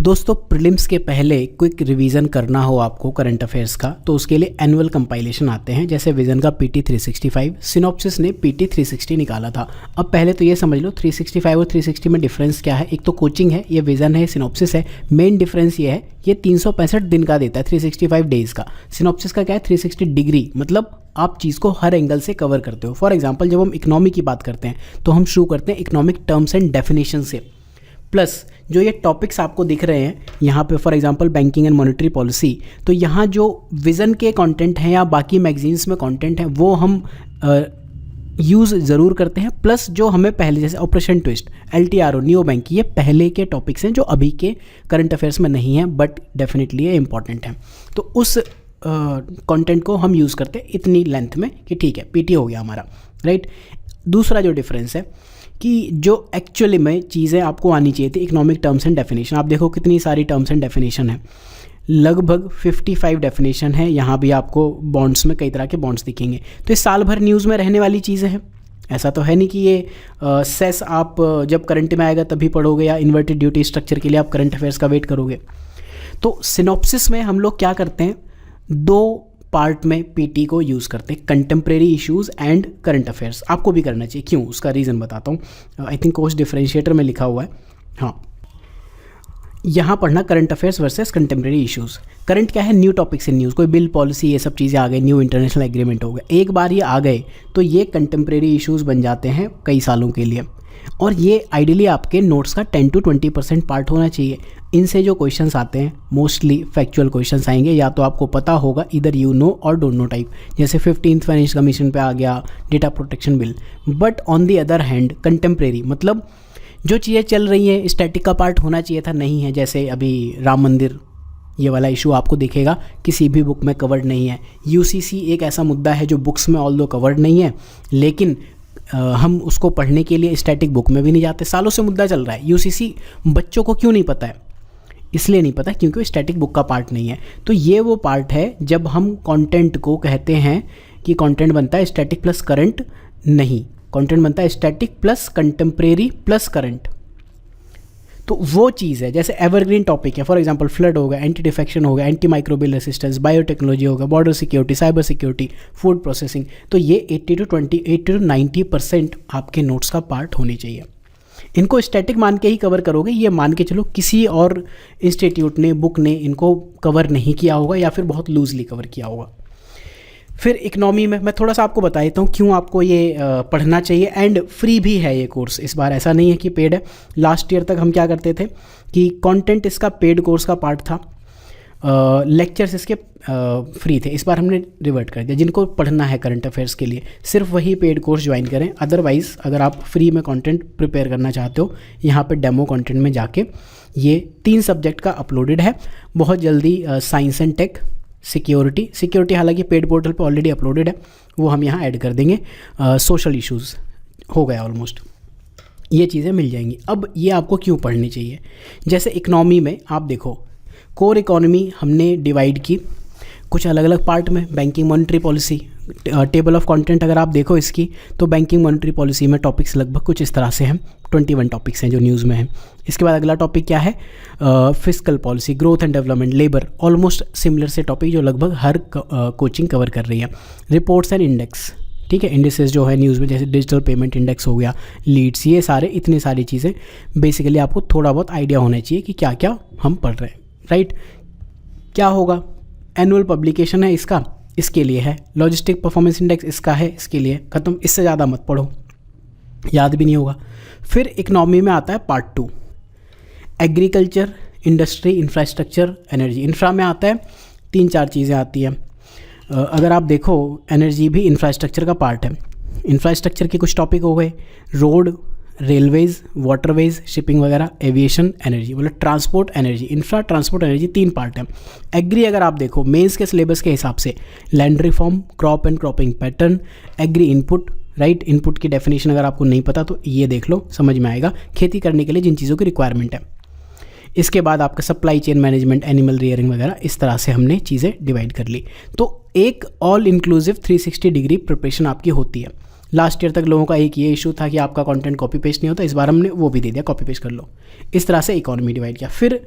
दोस्तों प्रीलिम्स के पहले क्विक रिवीजन करना हो आपको करंट अफेयर्स का, तो उसके लिए एनुअल कंपाइलेशन आते हैं। जैसे विजन का PT 365, सिनॉप्सिस ने PT 360 निकाला था। अब पहले तो ये समझ लो 365 और 360 में डिफरेंस क्या है। एक तो कोचिंग है, ये विजन है, सिनॉप्सिस है। मेन डिफरेंस ये है, ये 365 दिन का देता है, 365 डेज का। सिनॉप्सिस का क्या है, 360 डिग्री, मतलब आप चीज़ को हर एंगल से कवर करते हो। फॉर एग्जाम्पल जब हम इकोनॉमी की बात करते हैं तो हम शुरू करते हैं इकोनॉमिक टर्म्स एंड डेफिनेशन से, प्लस जो ये टॉपिक्स आपको दिख रहे हैं यहाँ पे, for example banking and monetary policy, तो यहाँ जो विज़न के कंटेंट हैं या बाकी मैगजीन्स में कंटेंट है वो हम यूज़ ज़रूर करते हैं। प्लस जो हमें पहले, जैसे operation twist, LTRO, neo bank, ये पहले के टॉपिक्स हैं जो अभी के करंट अफेयर्स में नहीं हैं, बट डेफिनेटली ये इंपॉर्टेंट है। तो उस कंटेंट को हम यूज़ करते हैं इतनी लेंथ में कि ठीक है, PT हो गया हमारा, राइट। दूसरा जो डिफरेंस है कि जो एक्चुअली में चीज़ें आपको आनी चाहिए थी, इकोनॉमिक टर्म्स एंड डेफिनेशन। आप देखो कितनी सारी टर्म्स एंड डेफिनेशन है, लगभग 55 डेफिनेशन है। यहाँ भी आपको बॉन्ड्स में कई तरह के बॉन्ड्स दिखेंगे। तो ये साल भर न्यूज़ में रहने वाली चीज़ें हैं। ऐसा तो है नहीं कि ये सेस आप जब करंट में आएगा तभी पढ़ोगे, या इन्वर्टेड ड्यूटी स्ट्रक्चर के लिए आप करंट अफेयर्स का वेट करोगे। तो सिनॉप्सिस में हम लोग क्या करते हैं, दो पार्ट में PT को यूज़ करते हैं, contemporary issues and current affairs. आपको भी करना चाहिए, क्यों, उसका रीज़न बताता हूँ। आई थिंक कोर्स डिफरेंशिएटर में लिखा हुआ है, हाँ। यहाँ पढ़ना current affairs versus contemporary issues. Current क्या है, न्यू टॉपिक्स इन न्यूज़, कोई बिल, पॉलिसी, ये सब चीज़ें आ गई, न्यू इंटरनेशनल एग्रीमेंट हो गया। एक बार ये आ गए तो ये कंटेम्प्रेरी इश्यूज़ बन जाते हैं कई सालों के लिए, और ये आइडियली आपके नोट्स का 10 to 20% पार्ट होना चाहिए। इनसे जो क्वेश्चंस आते हैं मोस्टली फैक्चुअल क्वेश्चंस आएंगे, या तो आपको पता होगा, इधर यू नो और डोंट नो टाइप, जैसे 15th फाइनेंस कमीशन पे आ गया, data protection bill. But on the other hand contemporary, मतलब जो चीज़ें चल रही हैं, स्टैटिक का पार्ट होना चाहिए था, नहीं है। जैसे अभी राम मंदिर, ये वाला इशू आपको दिखेगा किसी भी बुक में कवर्ड नहीं है। UCC एक ऐसा मुद्दा है जो बुक्स में ऑल्दो कवर्ड नहीं है, लेकिन हम उसको पढ़ने के लिए स्टैटिक बुक में भी नहीं जाते। सालों से मुद्दा चल रहा है। UCC बच्चों को क्यों नहीं पता है, इसलिए नहीं पता क्योंकि स्टैटिक बुक का पार्ट नहीं है। तो ये वो पार्ट है जब हम कंटेंट को कहते हैं कि कंटेंट बनता है स्टैटिक प्लस करंट, नहीं, कंटेंट बनता है static plus contemporary plus current. तो वो चीज़ है, जैसे एवरग्रीन टॉपिक है, फॉर एग्जांपल फ्लड हो गया, एंटी डिफेक्शन हो गया, एंटी माइक्रोबियल रेसिस्टेंस, बायोटेक्नोलॉजी हो गया, border security, cyber security, food processing. तो ये 80 to 90% आपके नोट्स का पार्ट होने चाहिए। इनको स्टैटिक मान के ही कवर करोगे, ये मान के चलो किसी और इंस्टीट्यूट ने, बुक ने इनको कवर नहीं किया होगा, या फिर बहुत लूजली कवर किया होगा। फिर इकनॉमी में मैं थोड़ा सा आपको बता देता हूँ क्यों आपको ये पढ़ना चाहिए, एंड फ्री भी है ये कोर्स इस बार, ऐसा नहीं है कि पेड है। लास्ट ईयर तक हम क्या करते थे कि कंटेंट इसका पेड कोर्स का पार्ट था, लेक्चर्स इसके फ्री थे। इस बार हमने रिवर्ट कर दिया, जिनको पढ़ना है करंट अफेयर्स के लिए सिर्फ वही पेड कोर्स ज्वाइन करें। अदरवाइज़ अगर आप फ्री में कंटेंट प्रिपेयर करना चाहते हो, यहाँ पे डेमो कंटेंट में जाके ये 3 सब्जेक्ट का अपलोडेड है। बहुत जल्दी साइंस एंड टेक, सिक्योरिटी हालांकि पेड पोर्टल पे ऑलरेडी अपलोडेड है, वो हम यहाँ ऐड कर देंगे। सोशल इश्यूज़ हो गया ऑलमोस्ट, ये चीज़ें मिल जाएंगी। अब ये आपको क्यों पढ़नी चाहिए, जैसे इकनॉमी में आप देखो कोर इकोनॉमी हमने डिवाइड की कुछ अलग अलग पार्ट में। Banking monetary policy, table of content अगर आप देखो इसकी, तो बैंकिंग मॉनेटरी पॉलिसी में टॉपिक्स लगभग कुछ इस तरह से हैं, 21 टॉपिक्स हैं जो न्यूज़ में हैं। इसके बाद अगला टॉपिक क्या है, fiscal policy, growth and development, labour, almost similar से टॉपिक जो लगभग हर कोचिंग कवर कर रही है। रिपोर्ट्स एंड इंडेक्स, ठीक है, इंडेक्सेस जो है न्यूज़ में, जैसे डिजिटल पेमेंट इंडेक्स हो गया, लीड्स, ये सारे इतनी सारी चीज़ें बेसिकली आपको थोड़ा बहुत आइडिया होना चाहिए कि क्या क्या हम पढ़ रहे हैं, राइट। क्या होगा, एनुअल पब्लिकेशन है इसका, इसके लिए है। लॉजिस्टिक परफॉर्मेंस इंडेक्स इसका है, इसके लिए, ख़त्म। इससे ज़्यादा मत पढ़ो, याद भी नहीं होगा। फिर इकनॉमी में आता है part 2, agriculture, industry, infrastructure, energy. Infra में आता है 3-4 चीज़ें आती हैं। अगर आप देखो एनर्जी भी इंफ्रास्ट्रक्चर का पार्ट है। इंफ्रास्ट्रक्चर के कुछ टॉपिक हो गए, रोड, रेलवेज़, वाटरवेज़, शिपिंग वगैरह, एविएशन, एनर्जी, मतलब transport, energy, infra, transport, energy, 3 part है। एग्री अगर आप देखो मेंस के सिलेबस के हिसाब से, land reform, crop and cropping pattern, agri input, right, input की डेफिनेशन अगर आपको नहीं पता तो ये देख लो, समझ में आएगा, खेती करने के लिए जिन चीज़ों की रिक्वायरमेंट है। इसके बाद आपका supply chain management, animal rearing वगैरह, इस तरह से हमने चीज़ें डिवाइड कर ली। तो एक ऑल इंक्लूसिव 360 डिग्री प्रिपरेशन आपकी होती है। लास्ट ईयर तक लोगों का एक ये इशू था कि आपका कंटेंट कॉपी पेस्ट नहीं होता, इस बार हमने वो भी दे दिया, कॉपी पेस्ट कर लो। इस तरह से इकोनॉमी डिवाइड किया। फिर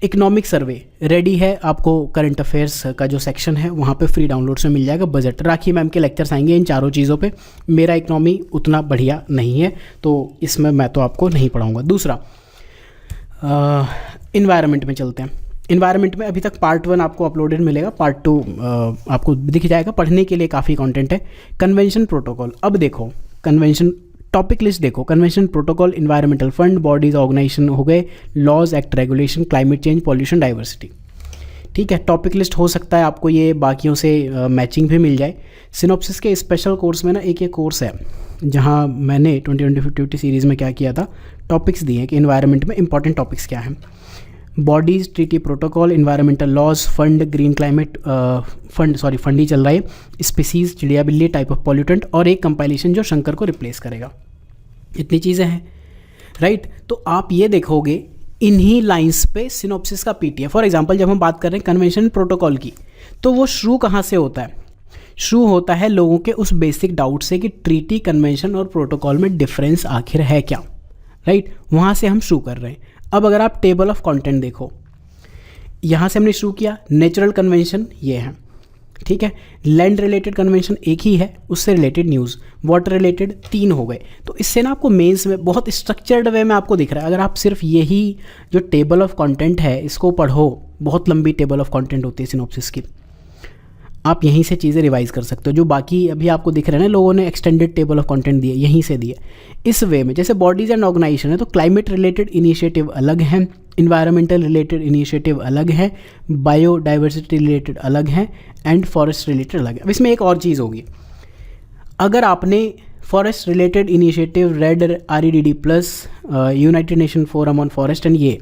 इकोनॉमिक सर्वे रेडी है, आपको करंट अफेयर्स का जो सेक्शन है वहाँ पे फ्री डाउनलोड से मिल जाएगा। बजट राखी मैम के लेक्चर्स आएंगे इन चारों चीज़ों पे। मेरा इकोनॉमी उतना बढ़िया नहीं है तो इसमें मैं तो आपको नहीं पढ़ाऊँगा। दूसरा इन्वायरमेंट में चलते हैं। इन्वायरमेंट में अभी तक पार्ट 1 आपको अपलोडेड मिलेगा, पार्ट 2 आपको दिख जाएगा। पढ़ने के लिए काफ़ी कंटेंट है। कन्वेंशन प्रोटोकॉल, अब देखो कन्वेंशन टॉपिक लिस्ट देखो, convention protocol, environmental fund, bodies organisation हो गए, laws act regulation, climate change, pollution, diversity. ठीक है, टॉपिक लिस्ट हो सकता है आपको ये बाकियों से मैचिंग भी मिल जाए। सिनॉप्सिस के स्पेशल कोर्स में ना एक कोर्स है जहाँ मैंने 2020-50 सीरीज़ में क्या किया था, टॉपिक्स दिए कि इन्वायरमेंट में इंपॉर्टेंट टॉपिक्स क्या हैं। Bodies, treaty protocol, environmental laws, fund, green climate fund ही चल रहा है, स्पीसीज, चिड़िया बिल्ली, टाइप ऑफ पॉल्यूटेंट, और एक कंपाइलेशन जो शंकर को रिप्लेस करेगा। इतनी चीज़ें हैं, राइट। तो आप ये देखोगे इन्हीं लाइंस पे सिनॉप्सिस का पीटी है। फॉर एग्जांपल जब हम बात कर रहे हैं कन्वेंशन प्रोटोकॉल की, तो वो शुरू कहाँ से होता है? शुरू होता है लोगों के उस बेसिक डाउट से कि ट्रीटी, कन्वेंशन और प्रोटोकॉल में डिफरेंस आखिर है क्या, राइट। वहाँ से हम शुरू कर रहे हैं। अब अगर आप टेबल ऑफ कंटेंट देखो, यहाँ से हमने शुरू किया, नेचुरल कन्वेंशन ये है, ठीक है। लैंड रिलेटेड कन्वेंशन एक ही है, उससे रिलेटेड न्यूज़, वाटर रिलेटेड 3 हो गए। तो इससे ना आपको मेंस में बहुत स्ट्रक्चर्ड वे में आपको दिख रहा है। अगर आप सिर्फ यही जो टेबल ऑफ कंटेंट है इसको पढ़ो, बहुत लंबी टेबल ऑफ कंटेंट होती है सिनॉप्सिस की, आप यहीं से चीज़ें रिवाइज कर सकते हो। जो बाकी अभी आपको दिख रहे हैं ना, लोगों ने एक्सटेंडेड टेबल ऑफ कंटेंट दिए, यहीं से दिए। इस वे में जैसे बॉडीज़ एंड ऑर्गेनाइजेशन है तो क्लाइमेट रिलेटेड इनिशिएटिव अलग है, इन्वायरमेंटल रिलेटेड इनिशिएटिव अलग है, बायोडाइवर्सिटी रिलेटेड अलग है, एंड फॉरेस्ट रिलेटेड अलग है। अब इसमें एक और चीज़ होगी, अगर आपने forest related initiative, red REDD plus, United nation forum on forest and ये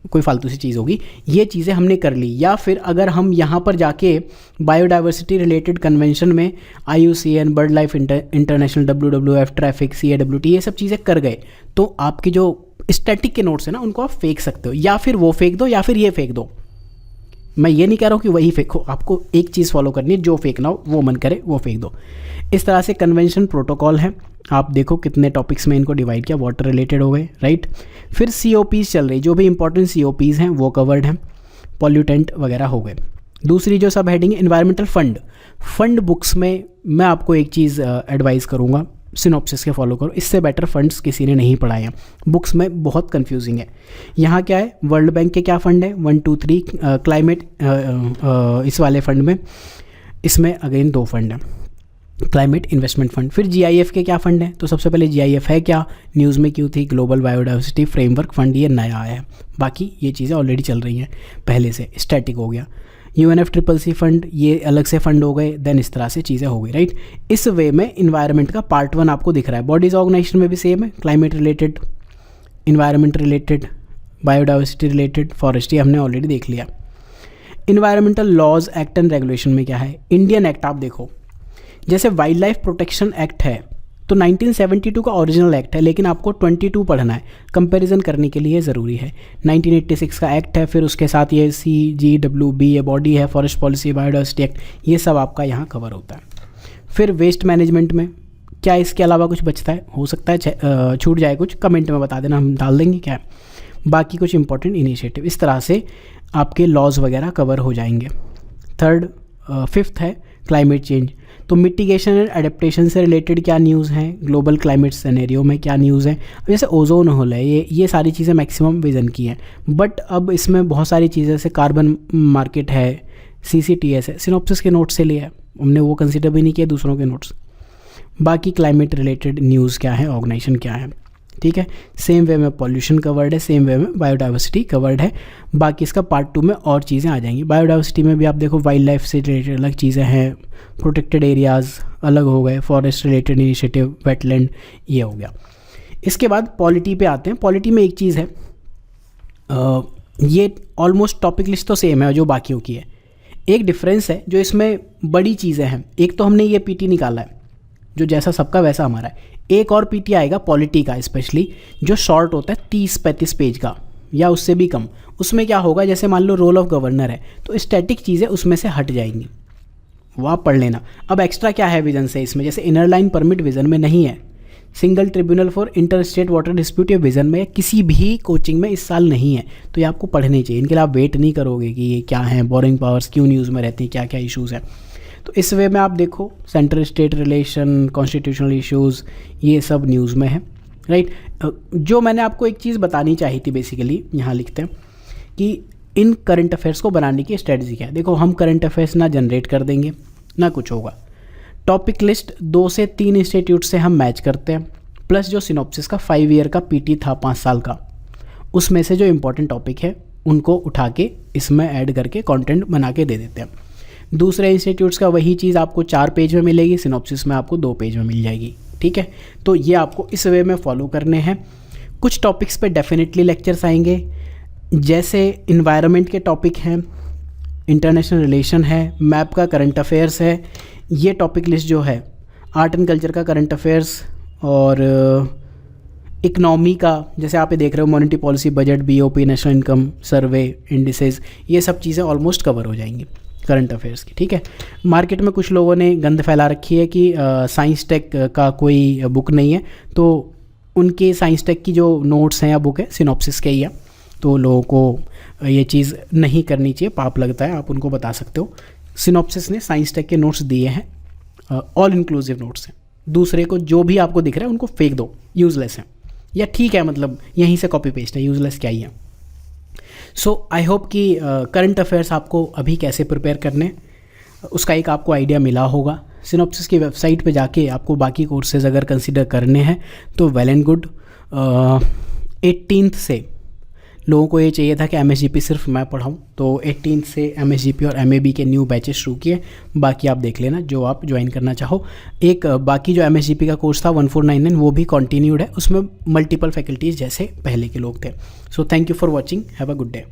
कोई फालतू सी चीज़ होगी, ये चीज़ें हमने कर ली, या फिर अगर हम यहाँ पर जाके बायोडाइवर्सिटी रिलेटेड कन्वेंशन में IUCN, bird life international, WWF, traffic, CAWT ये सब चीज़ें कर गए, तो आपकी जो स्टैटिक के नोट्स है ना उनको आप फेंक सकते हो, या फिर वो फेंक दो या फिर ये फेंक दो। मैं ये नहीं कह रहा हूँ कि वही फेंको, आपको एक चीज़ फॉलो करनी है, जो फेंकना हो वो मन करे वो फेंक दो। इस तरह से कन्वेंशन प्रोटोकॉल है, आप देखो कितने टॉपिक्स में इनको डिवाइड किया, वाटर रिलेटेड हो गए, राइट। फिर COPs चल रही, जो भी इंपॉर्टेंट COPs हैं वो कवर्ड हैं, पॉल्यूटेंट वगैरह हो गए। दूसरी जो सब हेडिंग है इन्वायरमेंटल फंड बुक्स में मैं आपको एक चीज़ एडवाइस करूँगा, सिनॉप्सिस के फॉलो करो, इससे बेटर फंड्स किसी ने नहीं पढ़ाए हैं। बुक्स में बहुत कंफ्यूजिंग है। यहाँ क्या है, वर्ल्ड बैंक के क्या फ़ंड है, 1 2 3, क्लाइमेट इस वाले फंड में, इसमें अगेन 2 फंड हैं, क्लाइमेट इन्वेस्टमेंट फंड। फिर GIF के क्या फ़ंड है, तो सबसे पहले GIF है क्या, न्यूज़ में क्यों थी, ग्लोबल बायोडाइवर्सिटी फ्रेमवर्क फंड, ये नया आया है, बाकी ये चीज़ें ऑलरेडी चल रही हैं पहले से, स्टैटिक हो गया। UNFCCC फंड ये अलग से फंड हो गए, देन इस तरह से चीज़ें हो गई, राइट। इस वे में इन्वायरमेंट का पार्ट 1 आपको दिख रहा है। बॉडीज ऑर्गेनाइजेशन में भी सेम है, climate related, environment related, biodiversity related, forest, ये हमने ऑलरेडी देख लिया। Environmental laws, act and regulation में क्या है, इंडियन एक्ट आप देखो, जैसे वाइल्ड लाइफ प्रोटेक्शन एक्ट है तो 1972 का ओरिजिनल एक्ट है, लेकिन आपको 22 पढ़ना है, कंपैरिजन करने के लिए ज़रूरी है। 1986 का एक्ट है, फिर उसके साथ ये CGWB ये बॉडी है, फॉरेस्ट पॉलिसी, बायोडाइवर्सिटी एक्ट, ये सब आपका यहाँ कवर होता है। फिर वेस्ट मैनेजमेंट में क्या इसके अलावा कुछ बचता है, हो सकता है छूट जाए कुछ, कमेंट में बता देना, हम डाल देंगे क्या। बाकी कुछ इंपॉर्टेंट इनिशिएटिव, इस तरह से आपके लॉज वगैरह कवर हो जाएंगे। फिफ्थ है क्लाइमेट चेंज, तो मिटिगेशन एंड एडेप्टेशन से रिलेटेड क्या न्यूज़ हैं, ग्लोबल क्लाइमेट सिनेरियो में क्या न्यूज़ है, जैसे ओजोन होल है, ये सारी चीज़ें मैक्सिमम विजन की हैं। बट अब इसमें बहुत सारी चीज़ें जैसे कार्बन मार्केट है, CCTS है, सिनॉप्सिस के नोट्स से लिया है हमने, वो कंसिडर भी नहीं किया दूसरों के नोट्स। बाकी क्लाइमेट रिलेटेड न्यूज़ क्या है, ऑर्गेनाइजेशन क्या है, ठीक है। सेम वे में पॉल्यूशन कवर्ड है, सेम वे में बायोडाइवर्सिटी कवर्ड है। बाकी इसका पार्ट 2 में और चीज़ें आ जाएंगी। बायोडाइवर्सिटी में भी आप देखो वाइल्ड लाइफ से रिलेटेड अलग चीज़ें हैं, प्रोटेक्टेड एरियाज़ अलग हो गए, फॉरेस्ट रिलेटेड इनिशिएटिव, वेटलैंड, ये हो गया। इसके बाद पॉलिटी पे आते हैं। पॉलिटी में एक चीज़ है, ये ऑलमोस्ट टॉपिक लिस्ट तो सेम है जो बाकियों की है, एक डिफरेंस है जो इसमें बड़ी चीज़ें हैं। एक तो हमने ये PT निकाला है जो जैसा सबका वैसा हमारा है, एक और PT आएगा पॉलिटी का स्पेशली, जो शॉर्ट होता है 30-35 पेज का या उससे भी कम। उसमें क्या होगा, जैसे मान लो रोल ऑफ गवर्नर है तो स्टैटिक चीज़ें उसमें से हट जाएंगी, वो आप पढ़ लेना। अब एक्स्ट्रा क्या है विजन से इसमें, जैसे इनर लाइन परमिट विजन में नहीं है, single tribunal for inter state water dispute या विजन में किसी भी कोचिंग में इस साल नहीं है, तो ये आपको पढ़ने चाहिए। इनके लिए आप वेट नहीं करोगे कि ये क्या है, बोरिंग पावर्स क्यों न्यूज़ में रहती हैं, क्या क्या इश्यूज़ हैं। तो इस वे में आप देखो centre state relation, constitutional issues, ये सब न्यूज़ में है, राइट। जो मैंने आपको एक चीज़ बतानी चाहिए थी बेसिकली, यहाँ लिखते हैं कि इन करंट अफेयर्स को बनाने की स्ट्रेटजी क्या है। देखो हम करंट अफेयर्स ना जनरेट कर देंगे ना कुछ होगा। टॉपिक लिस्ट 2 से 3 इंस्टीट्यूट से हम मैच करते हैं, प्लस जो सिनॉप्सिस का 5 ईयर का पीटी था 5 साल का, उसमें से जो इंपॉर्टेंट टॉपिक है उनको उठा के इसमें ऐड करके कंटेंट बना के दे देते हैं। दूसरे इंस्टीट्यूट्स का वही चीज़ आपको 4 पेज में मिलेगी, सिनॉप्सिस में आपको 2 पेज में मिल जाएगी, ठीक है। तो ये आपको इस वे में फॉलो करने हैं। कुछ टॉपिक्स पे डेफिनेटली लेक्चर्स आएंगे, जैसे इन्वायरमेंट के टॉपिक हैं, इंटरनेशनल रिलेशन है, मैप का करंट अफेयर्स है, ये टॉपिक लिस्ट जो है आर्ट एंड कल्चर का करंट अफेयर्स और इकनॉमी का, जैसे आप ये देख रहे हो monetary policy, budget, BOP, national income survey, indices, ये सब चीज़ें ऑलमोस्ट कवर हो जाएंगी करंट अफेयर्स की, ठीक है। मार्केट में कुछ लोगों ने गंद फैला रखी है कि साइंस टेक का कोई बुक नहीं है, तो उनके साइंस टेक की जो नोट्स हैं या बुक है सिनॉप्सिस के ही है, तो लोगों को ये चीज़ नहीं करनी चाहिए, पाप लगता है, आप उनको बता सकते हो। सिनॉप्सिस ने साइंस टेक के नोट्स दिए हैं, ऑल इंक्लूसिव नोट्स हैं। दूसरे को जो भी आपको दिख रहा है उनको फेंक दो, यूज़लेस हैं, या ठीक है मतलब यहीं से कॉपी पेस्ट है, यूज़लेस क्या ही है। सो आई होप कि करंट अफेयर्स आपको अभी कैसे प्रिपेयर करने उसका एक आपको आइडिया मिला होगा। सिनॉप्सिस की वेबसाइट पे जाके आपको बाकी कोर्सेज अगर कंसिडर करने हैं तो वेल एंड गुड। 18th से लोगों को ये चाहिए था कि MSGP सिर्फ मैं पढ़ाऊँ, तो 18th से MSGP और MAB के न्यू बैचेस शुरू किए, बाकी आप देख लेना जो आप ज्वाइन करना चाहो। एक बाकी जो MSGP का कोर्स था 1499 वो भी कंटिन्यूड है, उसमें मल्टीपल फैकल्टीज़ जैसे पहले के लोग थे। So thank you for watching, have a good day.